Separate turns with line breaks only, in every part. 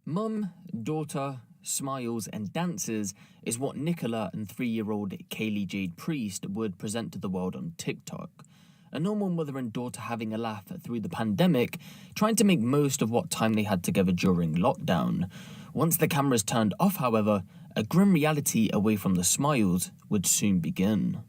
Mum, daughter, smiles, and dances is what Nicola and 3-year-old Kaylee Jade Priest would present to the world on TikTok. A normal mother and daughter having a laugh through the pandemic, trying to make most of what time they had together during lockdown. Once the cameras turned off, however, a grim reality away from the smiles would soon begin.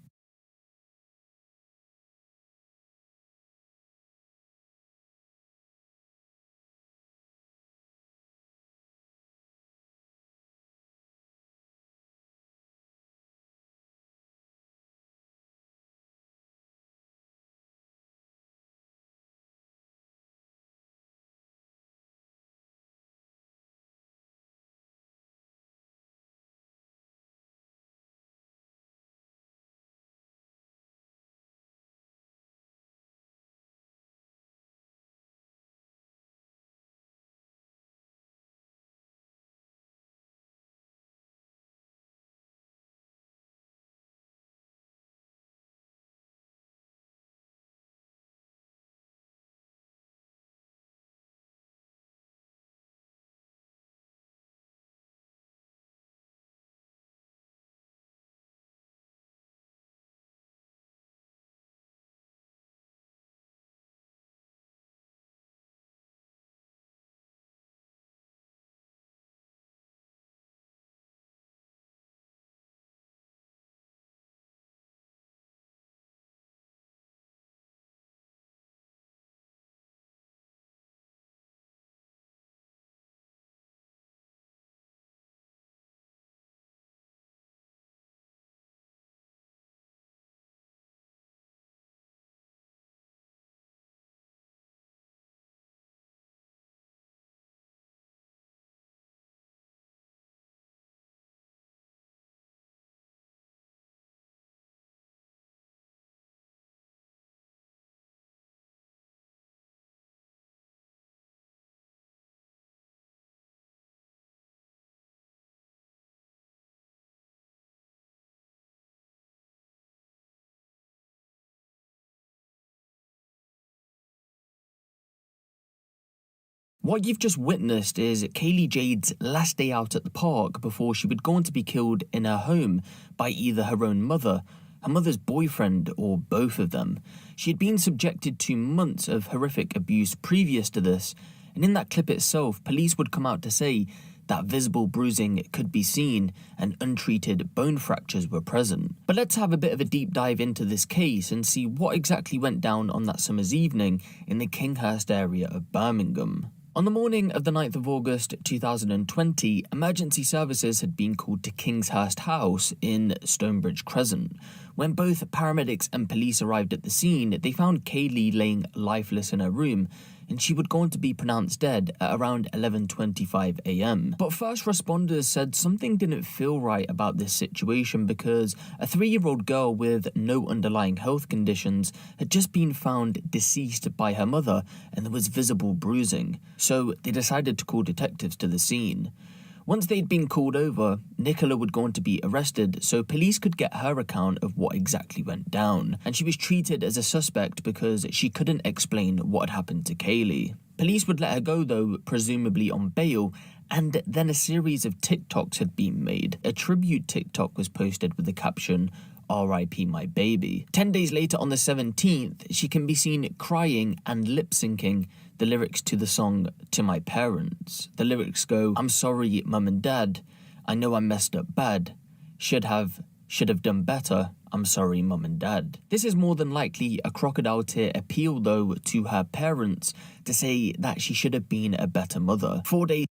What you've just witnessed is Kaylee Jade's last day out at the park before she would go on to be killed in her home by either her own mother, her mother's boyfriend, or both of them. She had been subjected to months of horrific abuse previous to this, and in that clip itself, police would come out to say that visible bruising could be seen and untreated bone fractures were present. But let's have a bit of a deep dive into this case and see what exactly went down on that summer's evening in the Kinghurst area of Birmingham. On the morning of the 9th of August 2020, emergency services had been called to Kingshurst House in Stonebridge Crescent. When both paramedics and police arrived at the scene, they found Kaylee laying lifeless in her room, and she would go on to be pronounced dead at around 11:25 a.m. But first responders said something didn't feel right about this situation because a 3-year-old girl with no underlying health conditions had just been found deceased by her mother, and there was visible bruising. So they decided to call detectives to the scene. Once they'd been called over, Nicola would go on to be arrested so police could get her account of what exactly went down, and she was treated as a suspect because she couldn't explain what had happened to Kaylee. Police would let her go though, presumably on bail, and then a series of TikToks had been made. A tribute TikTok was posted with the caption, "R.I.P. my baby." 10 days later on the 17th, she can be seen crying and lip-syncing the lyrics to the song To My Parents. The lyrics go, "I'm sorry, mum and dad. I know I messed up bad. Should have done better. I'm sorry, mum and dad." This is more than likely a crocodile tear appeal, though, to her parents to say that she should have been a better mother. 4 days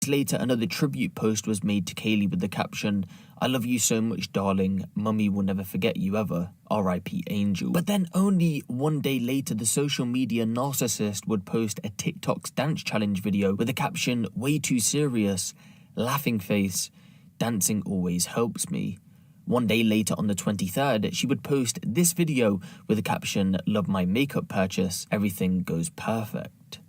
Moments later, another tribute post was made to Kaylee with the caption, "I love you so much, darling. Mummy will never forget you ever. R.I.P. Angel." But then only one day later, the social media narcissist would post a TikTok's dance challenge video with the caption, "Way too serious, laughing face, dancing always helps me." One day later, on the 23rd, she would post this video with the caption, "Love my makeup purchase, everything goes perfect."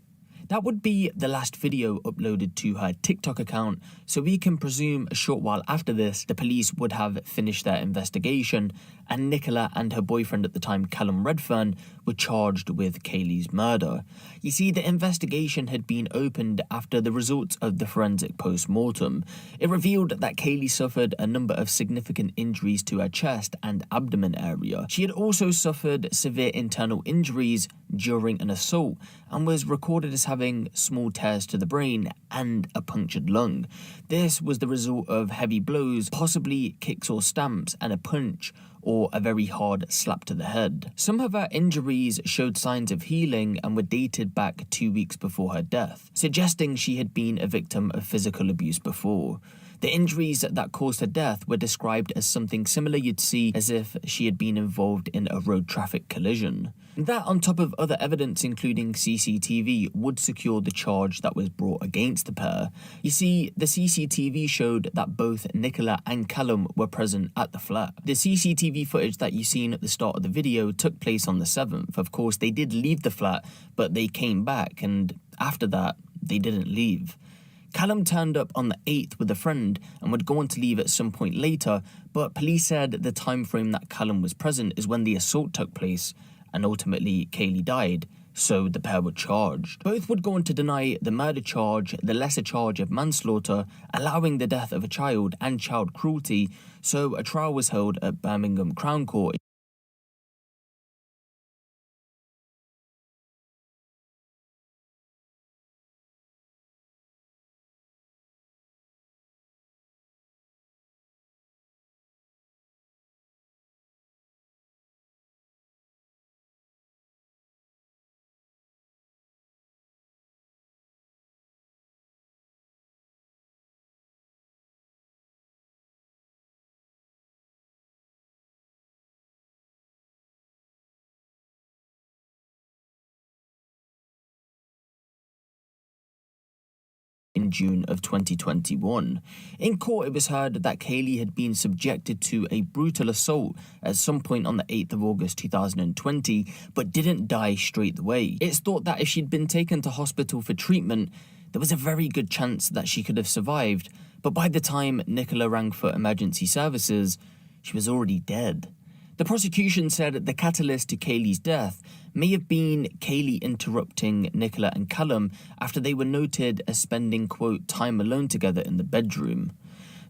That would be the last video uploaded to her TikTok account, so we can presume a short while after this, the police would have finished their investigation, and Nicola and her boyfriend at the time, Callum Redfern, were charged with Kaylee's murder. You see, the investigation had been opened after the results of the forensic post-mortem. It revealed that Kaylee suffered a number of significant injuries to her chest and abdomen area. She had also suffered severe internal injuries during an assault and was recorded as having small tears to the brain and a punctured lung. This was the result of heavy blows, possibly kicks or stamps, and a punch or a very hard slap to the head. Some of her injuries showed signs of healing and were dated back 2 weeks before her death, suggesting she had been a victim of physical abuse before. The injuries that caused her death were described as something similar you'd see as if she had been involved in a road traffic collision. That, on top of other evidence including CCTV, would secure the charge that was brought against the pair. You see, the CCTV showed that both Nicola and Callum were present at the flat. The CCTV footage that you seen at the start of the video took place on the 7th. Of course, they did leave the flat, but they came back, and after that, they didn't leave. Callum turned up on the 8th with a friend and would go on to leave at some point later, but police said the time frame that Callum was present is when the assault took place, and ultimately Kaylee died, so the pair were charged. Both would go on to deny the murder charge, the lesser charge of manslaughter, allowing the death of a child, and child cruelty, so a trial was held at Birmingham Crown Court in June of 2021. In court, it was heard that Kaylee had been subjected to a brutal assault at some point on the 8th of August 2020, but didn't die straight away. It's thought that if she'd been taken to hospital for treatment, there was a very good chance that she could have survived, but by the time Nicola rang for emergency services, she was already dead. The prosecution said the catalyst to Kaylee's death may have been Kaylee interrupting Nicola and Callum after they were noted as spending, quote, time alone together in the bedroom.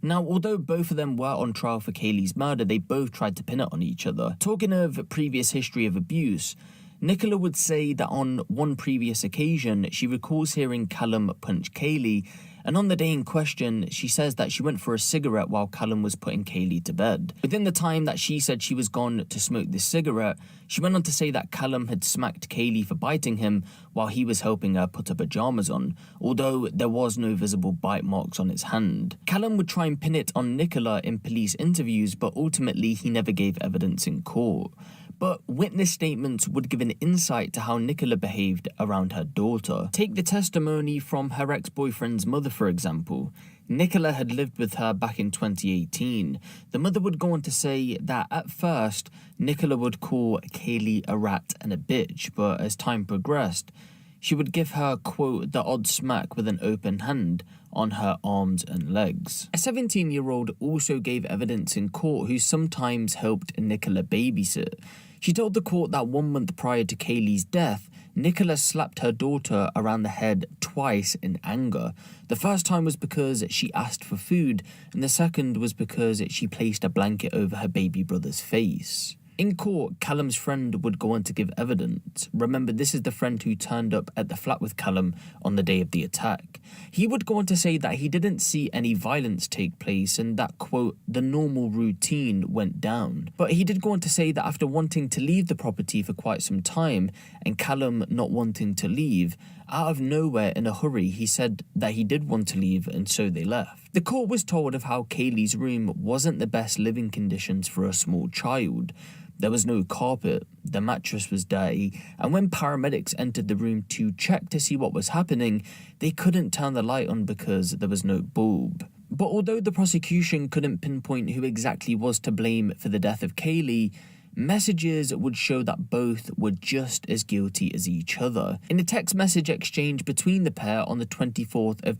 Now, although both of them were on trial for Kaylee's murder, they both tried to pin it on each other. Talking of previous history of abuse, Nicola would say that on one previous occasion, she recalls hearing Callum punch Kaylee, and on the day in question, she says that she went for a cigarette while Callum was putting Kaylee to bed. Within the time that she said she was gone to smoke this cigarette, she went on to say that Callum had smacked Kaylee for biting him while he was helping her put her pajamas on, although there was no visible bite marks on his hand. Callum would try and pin it on Nicola in police interviews, but ultimately he never gave evidence in court. But witness statements would give an insight to how Nicola behaved around her daughter. Take the testimony from her ex-boyfriend's mother, for example. Nicola had lived with her back in 2018. The mother would go on to say that at first, Nicola would call Kaylee a rat and a bitch, but as time progressed, she would give her, quote, the odd smack with an open hand on her arms and legs. A 17-year-old also gave evidence in court who sometimes helped Nicola babysit. She told the court that 1 month prior to Kaylee's death, Nicola slapped her daughter around the head twice in anger. The first time was because she asked for food, and the second was because she placed a blanket over her baby brother's face. In court, Callum's friend would go on to give evidence. Remember, this is the friend who turned up at the flat with Callum on the day of the attack. He would go on to say that he didn't see any violence take place and that, quote, the normal routine went down. But he did go on to say that after wanting to leave the property for quite some time and Callum not wanting to leave, Out of nowhere, in a hurry, he said that he did want to leave, and so they left. The court was told of how Kaylee's room wasn't the best living conditions for a small child. There was no carpet, the mattress was dirty, and when paramedics entered the room to check to see what was happening, they couldn't turn the light on because there was no bulb. But although the prosecution couldn't pinpoint who exactly was to blame for the death of Kaylee, messages would show that both were just as guilty as each other. In a text message exchange between the pair on the 24th of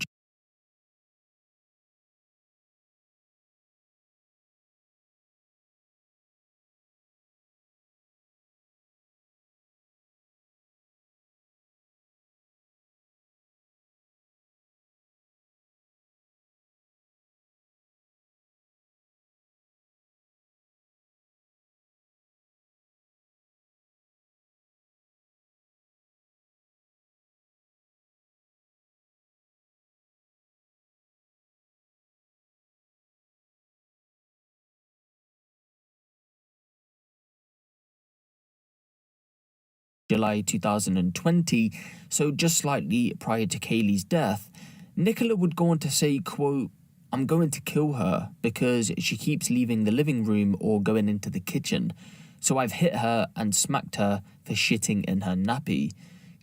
July 2020, so just slightly prior to Kaylee's death, Nicola would go on to say, quote, "I'm going to kill her because she keeps leaving the living room or going into the kitchen. So I've hit her and smacked her for shitting in her nappy."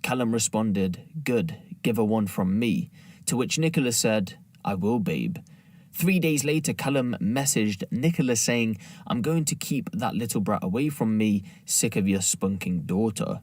Callum responded, "Good, give her one from me." To which Nicola said, "I will, babe." 3 days later, Callum messaged Nicola saying, "I'm going to keep that little brat away from me, sick of your spunking daughter."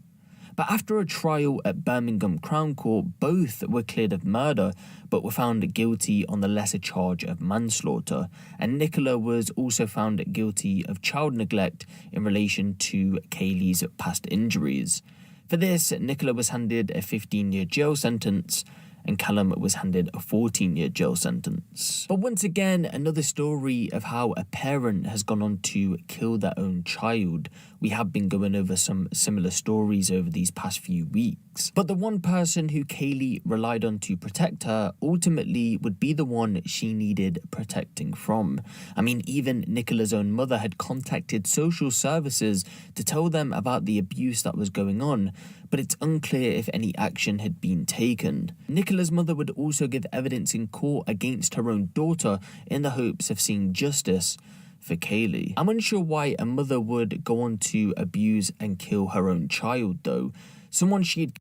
But after a trial at Birmingham Crown Court, both were cleared of murder, but were found guilty on the lesser charge of manslaughter. And Nicola was also found guilty of child neglect in relation to Kaylee's past injuries. For this, Nicola was handed a 15-year jail sentence, and Callum was handed a 14-year jail sentence. But once again, another story of how a parent has gone on to kill their own child. We have been going over some similar stories over these past few weeks. But the one person who Kaylee relied on to protect her ultimately would be the one she needed protecting from. I mean, even Nicola's own mother had contacted social services to tell them about the abuse that was going on, but it's unclear if any action had been taken. Nicola's mother would also give evidence in court against her own daughter in the hopes of seeing justice for Kaylee. I'm unsure why a mother would go on to abuse and kill her own child, though. Someone she had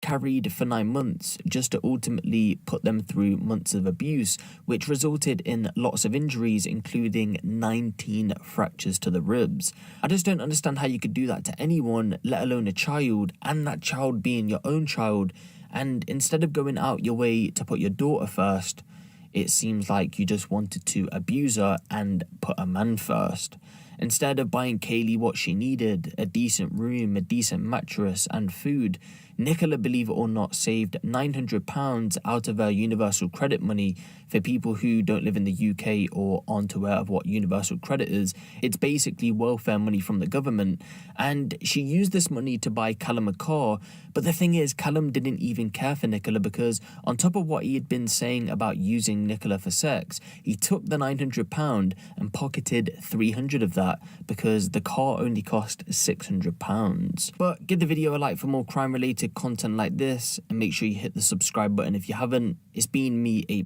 carried for 9 months just to ultimately put them through months of abuse, which resulted in lots of injuries, including 19 fractures to the ribs. I just don't understand how you could do that to anyone, let alone a child, and that child being your own child. And instead of going out your way to put your daughter first, it seems like you just wanted to abuse her and put a man first. Instead of buying Kaylee what she needed, a decent room, a decent mattress, and food, Nicola, believe it or not, saved £900 out of her universal credit money. For people who don't live in the UK or aren't aware of what universal credit is, it's basically welfare money from the government. And she used this money to buy Callum a car. But the thing is, Callum didn't even care for Nicola because on top of what he had been saying about using Nicola for sex, he took the £900 and pocketed 300 of that because the car only cost £600. But give the video a like for more crime-related content like this, and make sure you hit the subscribe button if you haven't. It's been me, a